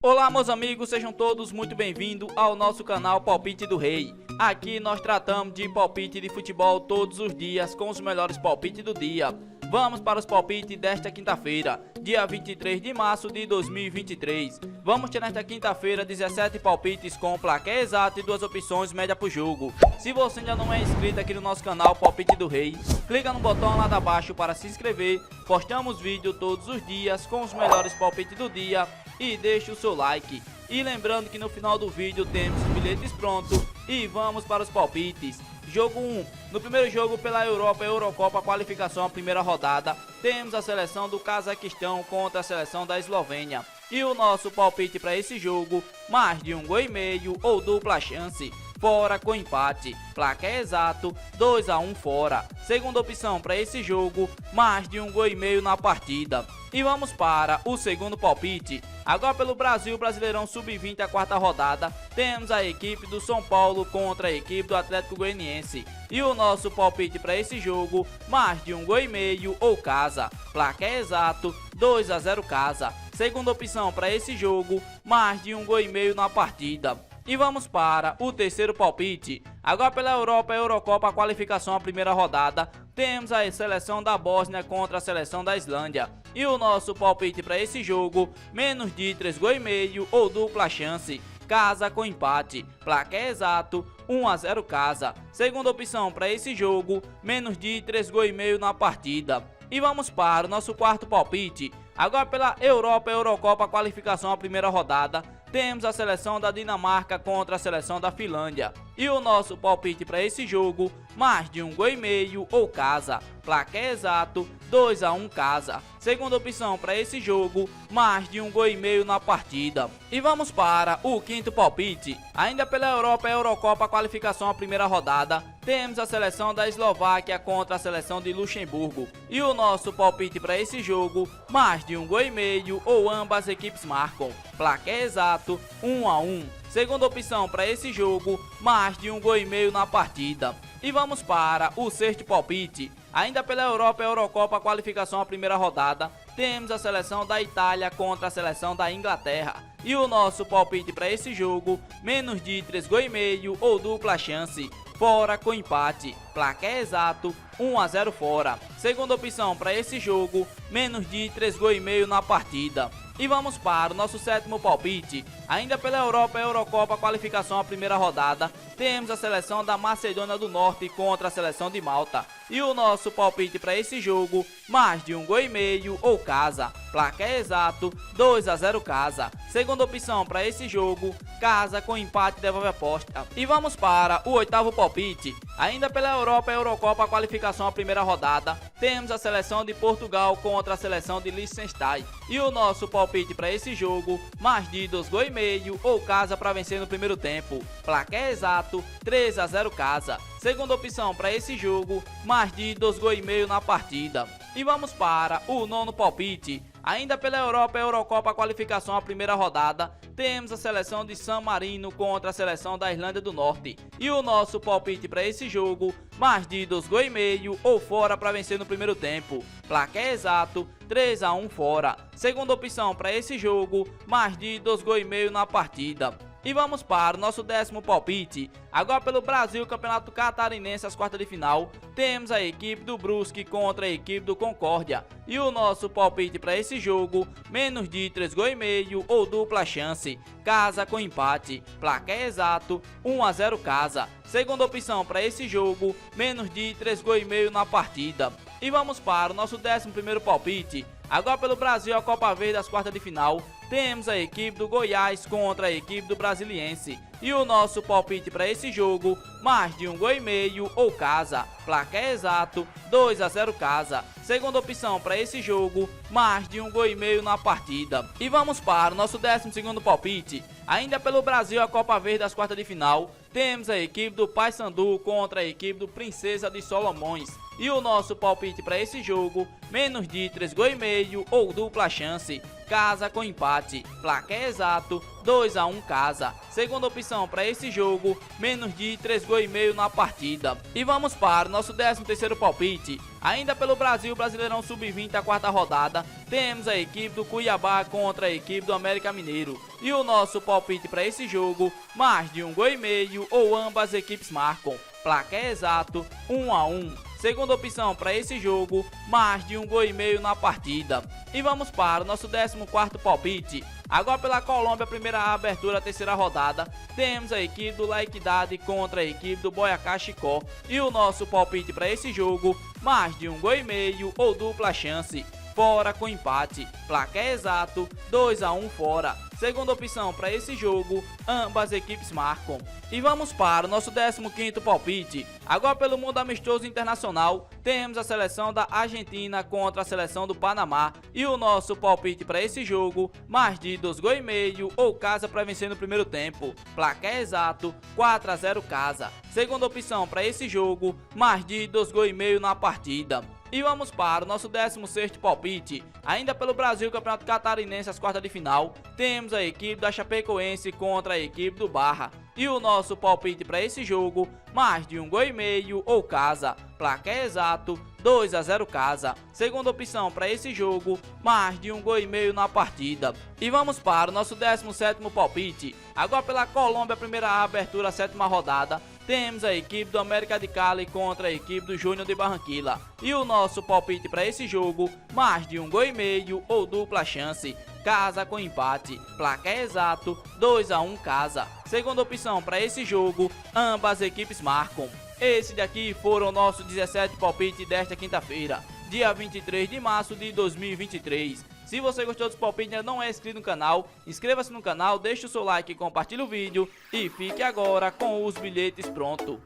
Olá meus amigos, sejam todos muito bem-vindos ao nosso canal Palpite do Rei. Aqui nós tratamos de palpite de futebol todos os dias com os melhores palpites do dia. Vamos para os palpites desta quinta-feira, dia 23 de março de 2023. Vamos ter nesta quinta-feira 17 palpites com placar exato e duas opções média por jogo. Se você ainda não é inscrito aqui no nosso canal Palpite do Rei, clica no botão lá de baixo para se inscrever. Postamos vídeo todos os dias com os melhores palpites do dia e deixe o seu like. E lembrando que no final do vídeo temos os bilhetes prontos e vamos para os palpites. Jogo 1. No primeiro jogo pela Eurocopa qualificação a primeira rodada, temos a seleção do Cazaquistão contra a seleção da Eslovênia. E o nosso palpite para esse jogo, mais de 1,5 gol ou dupla chance, fora com empate, placar exato 2-1 fora. Segunda opção para esse jogo, mais de 1,5 gol na partida. E vamos para o segundo palpite. Agora pelo Brasil, Brasileirão Sub-20, a quarta rodada, temos a equipe do São Paulo contra a equipe do Atlético Goianiense. E o nosso palpite para esse jogo, mais de 1,5 gol ou casa, placar exato 2-0 casa. Segunda opção para esse jogo, mais de 1,5 gol na partida. E vamos para o terceiro palpite. Agora pela Eurocopa qualificação a primeira rodada, temos a seleção da Bósnia contra a seleção da Islândia. E o nosso palpite para esse jogo, menos de 3,5 gol ou dupla chance, casa com empate, placar exato 1-0 casa. Segunda opção para esse jogo, menos de 3,5 gol na partida. E vamos para o nosso quarto palpite. Agora pela Eurocopa qualificação a primeira rodada, temos a seleção da Dinamarca contra a seleção da Finlândia. E o nosso palpite para esse jogo, mais de 1,5 gol ou casa, placar exato 2-1 casa. Segunda opção para esse jogo, mais de 1,5 gol na partida. E vamos para o quinto palpite. Ainda pela Eurocopa qualificação a primeira rodada, temos a seleção da Eslováquia contra a seleção de Luxemburgo. E o nosso palpite para esse jogo, mais de 1,5 gol ou ambas equipes marcam, placar exato 1-1. Segunda opção para esse jogo, mais de 1,5 gol na partida. E vamos para o sexto palpite. Ainda pela Eurocopa qualificação a primeira rodada, temos a seleção da Itália contra a seleção da Inglaterra. E o nosso palpite para esse jogo, menos de 3,5 gol ou dupla chance, fora com empate, placar exato 1-0 fora. Segunda opção para esse jogo, menos de 3,5 gol na partida. E vamos para o nosso sétimo palpite. Ainda pela Eurocopa qualificação a primeira rodada, temos a seleção da Macedônia do Norte contra a seleção de Malta. E o nosso palpite para esse jogo, mais de 1,5 gol ou casa, placar exato 2-0 casa. Segunda opção para esse jogo, casa com empate devolve a aposta. E vamos para o oitavo palpite. Ainda pela Eurocopa qualificação a primeira rodada, temos a seleção de Portugal contra a seleção de Liechtenstein. E o nosso palpite para esse jogo, mais de 2,5 gol ou casa para vencer no primeiro tempo, placar exato 3-0 casa. Segunda opção para esse jogo, mais de 2,5 gol na partida. E vamos para o nono palpite. Ainda pela Eurocopa qualificação a primeira rodada, temos a seleção de San Marino contra a seleção da Irlanda do Norte. E o nosso palpite para esse jogo, mais de 2,5 gol ou fora para vencer no primeiro tempo, placar exato 3-1 fora. Segunda opção para esse jogo, mais de 2,5 gol na partida. E vamos para o nosso décimo palpite. Agora pelo Brasil, Campeonato Catarinense, as quartas de final, temos a equipe do Brusque contra a equipe do Concórdia. E o nosso palpite para esse jogo, menos de 3,5 gol ou dupla chance, casa com empate, placar exato 1-0 casa. Segunda opção para esse jogo, menos de 3,5 gol na partida. E vamos para o nosso 11º palpite. Agora pelo Brasil, a Copa Verde, as quartas de final, temos a equipe do Goiás contra a equipe do Brasiliense. E o nosso palpite para esse jogo, mais de 1,5 gol ou casa, placar exato 2-0 casa. Segunda opção para esse jogo, mais de 1,5 gol na partida. E vamos para o nosso 12º palpite. Ainda pelo Brasil, a Copa Verde, as quartas de final, temos a equipe do Paysandu contra a equipe do Princesa de Solomões. E o nosso palpite para esse jogo, menos de 3,5 gol ou dupla chance, casa com empate, placar exato 2-1 casa. Segunda opção para esse jogo, menos de 3,5 gols na partida. E vamos para o nosso 13º palpite. Ainda pelo Brasil, Brasileirão Sub-20, a quarta rodada, temos a equipe do Cuiabá contra a equipe do América Mineiro. E o nosso palpite para esse jogo, mais de 1,5 gols ou ambas as equipes marcam. Placar exato 1-1. Segunda opção para esse jogo, mais de 1,5 gols na partida. E vamos para o nosso 14º palpite. Agora pela Colômbia, primeira abertura, terceira rodada, temos a equipe do La Equidad contra a equipe do Boyacá Chicó. E o nosso palpite para esse jogo, mais de 1,5 gols ou dupla chance. Fora com empate, placar exato 2-1 fora. Segunda opção para esse jogo, ambas as equipes marcam. E vamos para o nosso 15º palpite. Agora pelo mundo amistoso internacional, temos a seleção da Argentina contra a seleção do Panamá. E o nosso palpite para esse jogo, mais de 2,5 gols ou casa para vencer no primeiro tempo. Placar exato 4-0 casa. Segunda opção para esse jogo, mais de 2,5 gols na partida. E vamos para o nosso 16º palpite. Ainda pelo Brasil, Campeonato Catarinense, as quartas de final, temos a equipe da Chapecoense contra a equipe do Barra. E o nosso palpite para esse jogo, mais de 1,5 gols ou casa. Placar exato 2-0 casa. Segunda opção para esse jogo, mais de 1,5 gols na partida. E vamos para o nosso 17º palpite. Agora pela Colômbia, primeira abertura, sétima rodada, temos a equipe do América de Cali contra a equipe do Júnior de Barranquilla. E o nosso palpite para esse jogo, mais de 1,5 gols ou dupla chance. Casa com empate, placar exato 2-1 casa. Segunda opção para esse jogo, ambas as equipes marcam. Esse daqui foram nossos 17 palpites desta quinta-feira, dia 23 de março de 2023. Se você gostou dos palpites e ainda não é inscrito no canal, inscreva-se no canal, deixe o seu like e compartilhe o vídeo. E fique agora com os bilhetes prontos.